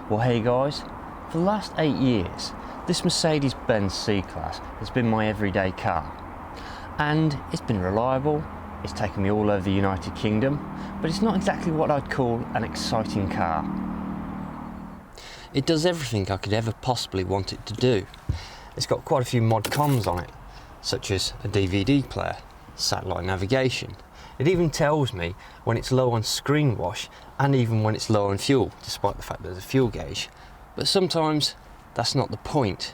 Well, hey guys, for the last 8 years, this Mercedes-Benz C-Class has been my everyday car. And it's been reliable, it's taken me all over the United Kingdom, but it's not exactly what I'd call an exciting car. It does everything I could ever possibly want it to do. It's got quite a few mod cons on it, such as a DVD player, satellite navigation. It even tells me when it's low on screen wash and even when it's low on fuel, despite the fact there's a fuel gauge. But sometimes that's not the point.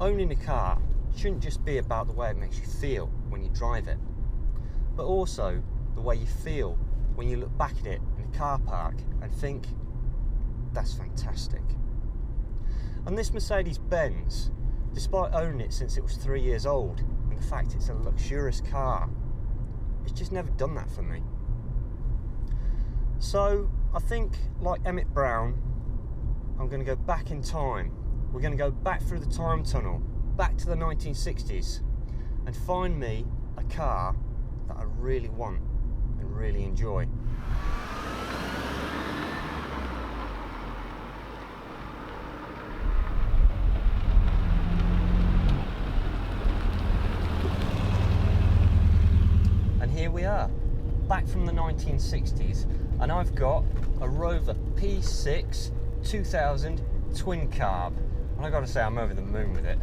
Owning a car shouldn't just be about the way it makes you feel when you drive it, but also the way you feel when you look back at it in a car park and think, that's fantastic. And this Mercedes-Benz, despite owning it since it was 3 years old, and the fact it's a luxurious car, it's just never done that for me. So I think, like Emmett Brown, I'm going to go back in time. We're going to go back through the time tunnel, back to the 1960s, and find me a car that I really want and really enjoy. And here we are, back from the 1960s, and I've got a Rover P6 2000 twin carb, and I gotta say, I'm over the moon with it.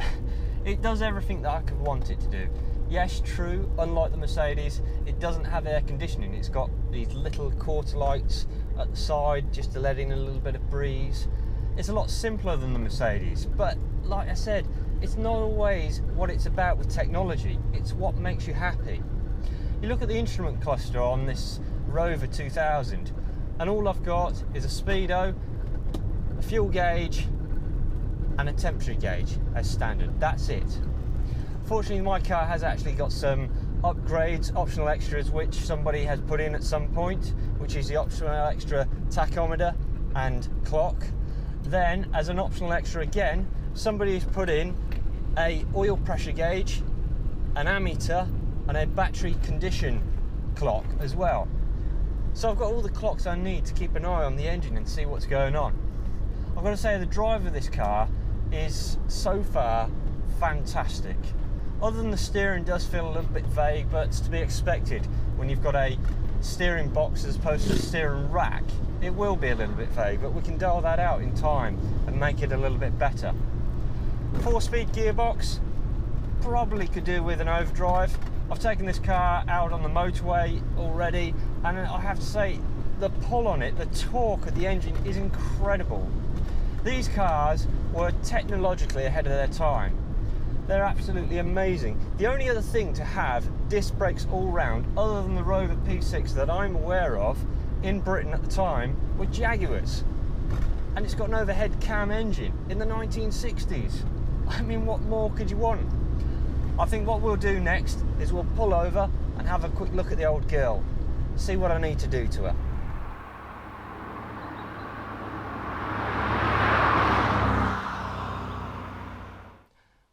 It does everything that I could want it to do. Yes, true, unlike the Mercedes, it doesn't have air conditioning. It's got these little quarter lights at the side just to let in a little bit of breeze. It's a lot simpler than the Mercedes, but like I said, it's not always what it's about with technology. It's what makes you happy. You look at the instrument cluster on this Rover 2000, and all I've got is a speedo, a fuel gauge, and a temperature gauge as standard. That's it. Fortunately, my car has actually got some upgrades, optional extras, which somebody has put in at some point, which is the optional extra tachometer and clock. Then, as an optional extra again, somebody has put in a oil pressure gauge, an ammeter, and a battery condition clock as well. So I've got all the clocks I need to keep an eye on the engine and see what's going on. I've got to say, the drive of this car is so far fantastic. Other than the steering does feel a little bit vague, but it's to be expected when you've got a steering box as opposed to a steering rack. It will be a little bit vague, but we can dial that out in time and make it a little bit better. 4-speed gearbox, probably could do with an overdrive. I've taken this car out on the motorway already, and I have to say, the pull on it, the torque of the engine is incredible. These cars were technologically ahead of their time. They're absolutely amazing. The only other thing to have disc brakes all round, other than the Rover P6 that I'm aware of in Britain at the time, were Jaguars. And it's got an overhead cam engine in the 1960s. I mean, what more could you want? I think what we'll do next is we'll pull over and have a quick look at the old girl, see what I need to do to her.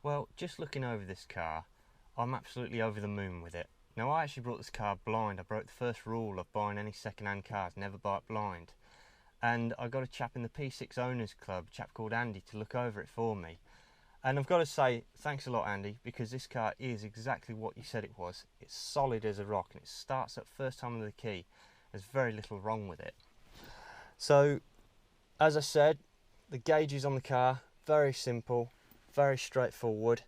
Well, just looking over this car, I'm absolutely over the moon with it. Now, I actually brought this car blind. I broke the first rule of buying any second-hand cars, never buy it blind. And I got a chap in the P6 Owners Club, a chap called Andy, to look over it for me. And I've got to say, thanks a lot, Andy, because this car is exactly what you said it was. It's solid as a rock, and it starts up first time with the key. There's very little wrong with it. So, as I said, the gauges on the car, very simple, very straightforward.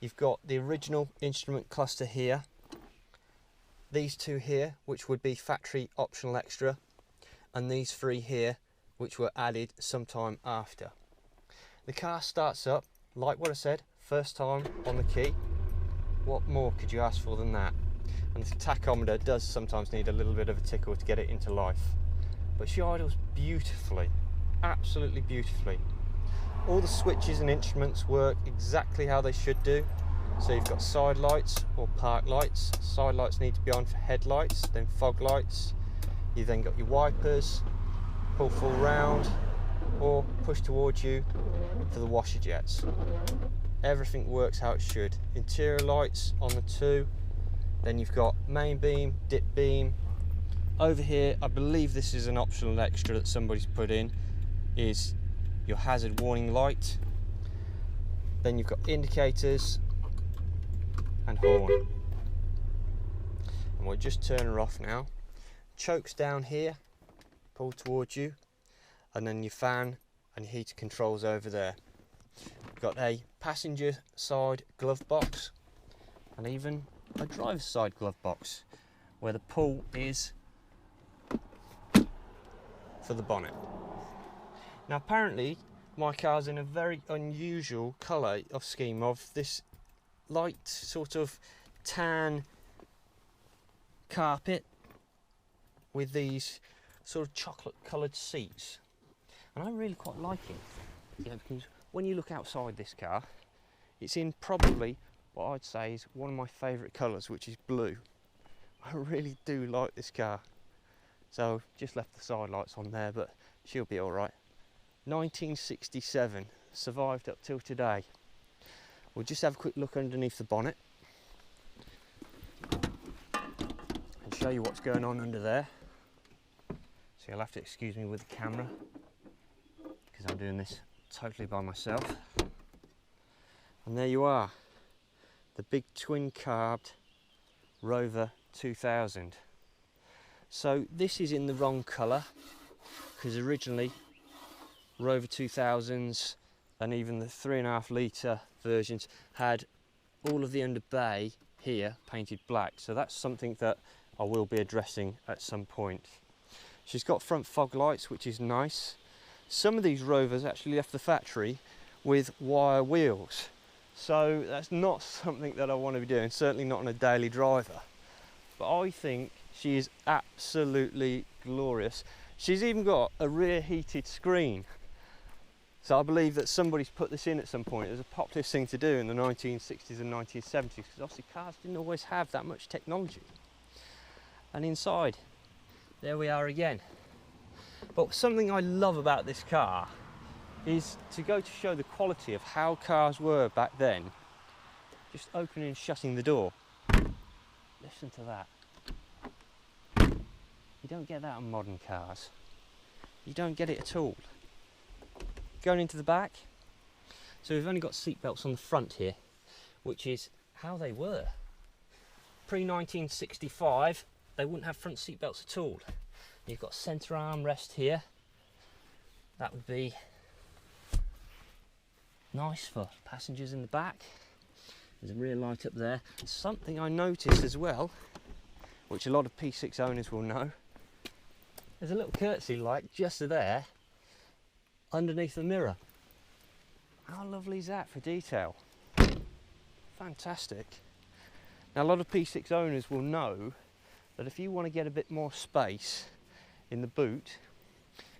You've got the original instrument cluster here, these two here, which would be factory optional extra, and these three here, which were added sometime after. The car starts up, like what I said, first time on the key. What more could you ask for than that? And the tachometer does sometimes need a little bit of a tickle to get it into life. But she idles beautifully, absolutely beautifully. All the switches and instruments work exactly how they should do. So you've got side lights or park lights. Side lights need to be on for headlights, then fog lights. You then got your wipers, pull full round, or push towards you for the washer jets. Everything works how it should. Interior lights on the two, then you've got main beam, dip beam. Over here, I believe this is an optional extra that somebody's put in, is your hazard warning light. Then you've got indicators and horn. And we'll just turn her off now. Chokes down here, pull towards you, and then your fan and heater controls over there. We've got a passenger side glove box and even a driver's side glove box where the pull is for the bonnet. Now apparently my car's in a very unusual colour of scheme of this light sort of tan carpet with these sort of chocolate coloured seats, and I really quite like it, because when you look outside this car, it's in probably what I'd say is one of my favourite colours, which is blue. I really do like this car. So just left the side lights on there, but she'll be alright. 1967, survived up till today. We'll just have a quick look underneath the bonnet and show you what's going on under there. So you'll have to excuse me with the camera because I'm doing this totally by myself. And there you are, the big twin carbed Rover 2000. So this is in the wrong colour, because originally Rover 2000s and even the 3.5 litre versions had all of the under bay here painted black, so that's something that I will be addressing at some point. She's got front fog lights, which is nice. Some of these Rovers actually left the factory with wire wheels, so that's not something that I want to be doing, certainly not on a daily driver. But I think she is absolutely glorious. She's even got a rear heated screen. So I believe that somebody's put this in at some point. It was a popular thing to do in the 1960s and 1970s, because obviously cars didn't always have that much technology. And inside, there we are again. But something I love about this car is to go to show the quality of how cars were back then. Just opening and shutting the door. Listen to that. You don't get that on modern cars. You don't get it at all. Going into the back, so we've only got seat belts on the front here, which is how they were. Pre-1965, they wouldn't have front seat belts at all. You've got centre armrest here. That would be nice for passengers in the back. There's a rear light up there. Something I noticed as well, which a lot of P6 owners will know, there's a little courtesy light just there underneath the mirror. How lovely is that for detail? Fantastic. Now a lot of P6 owners will know that if you want to get a bit more space in the boot,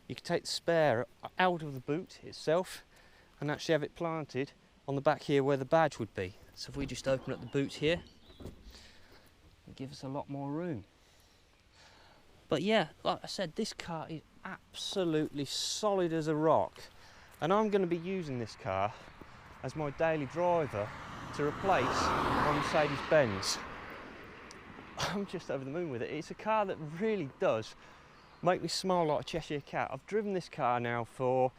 you can take the spare out of the boot itself and actually have it planted on the back here where the badge would be. So if we just open up the boot here, it gives us a lot more room. But yeah, like I said, this car is absolutely solid as a rock, and I'm going to be using this car as my daily driver to replace my Mercedes Benz. I'm just over the moon with it. It's a car that really does make me smile like a Cheshire cat. I've driven this car now for,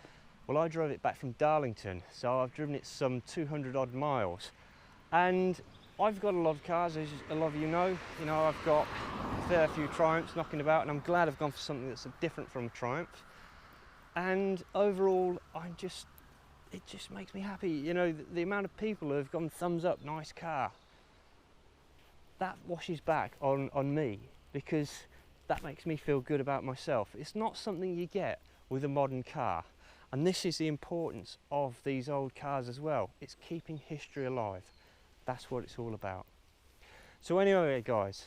well, I drove it back from Darlington, so I've driven it some 200 odd miles, and I've got a lot of cars, as a lot of you know. You know, I've got a fair few Triumphs knocking about, and I'm glad I've gone for something that's different from a Triumph. And overall, it just makes me happy. You know, the amount of people who have gone thumbs up, nice car, that washes back on me, because that makes me feel good about myself. It's not something you get with a modern car. And this is the importance of these old cars as well. It's keeping history alive. That's what it's all about. So anyway guys,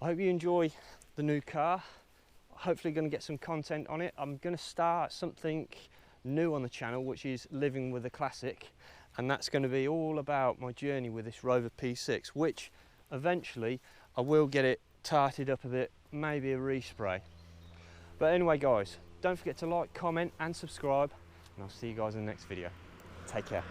I hope you enjoy the new car. Hopefully going to get some content on it. I'm going to start something new on the channel, which is living with a classic, and that's going to be all about my journey with this Rover P6, which eventually I will get it tarted up a bit, maybe a respray. But anyway guys, don't forget to like, comment and subscribe, and I'll see you guys in the next video. Take care.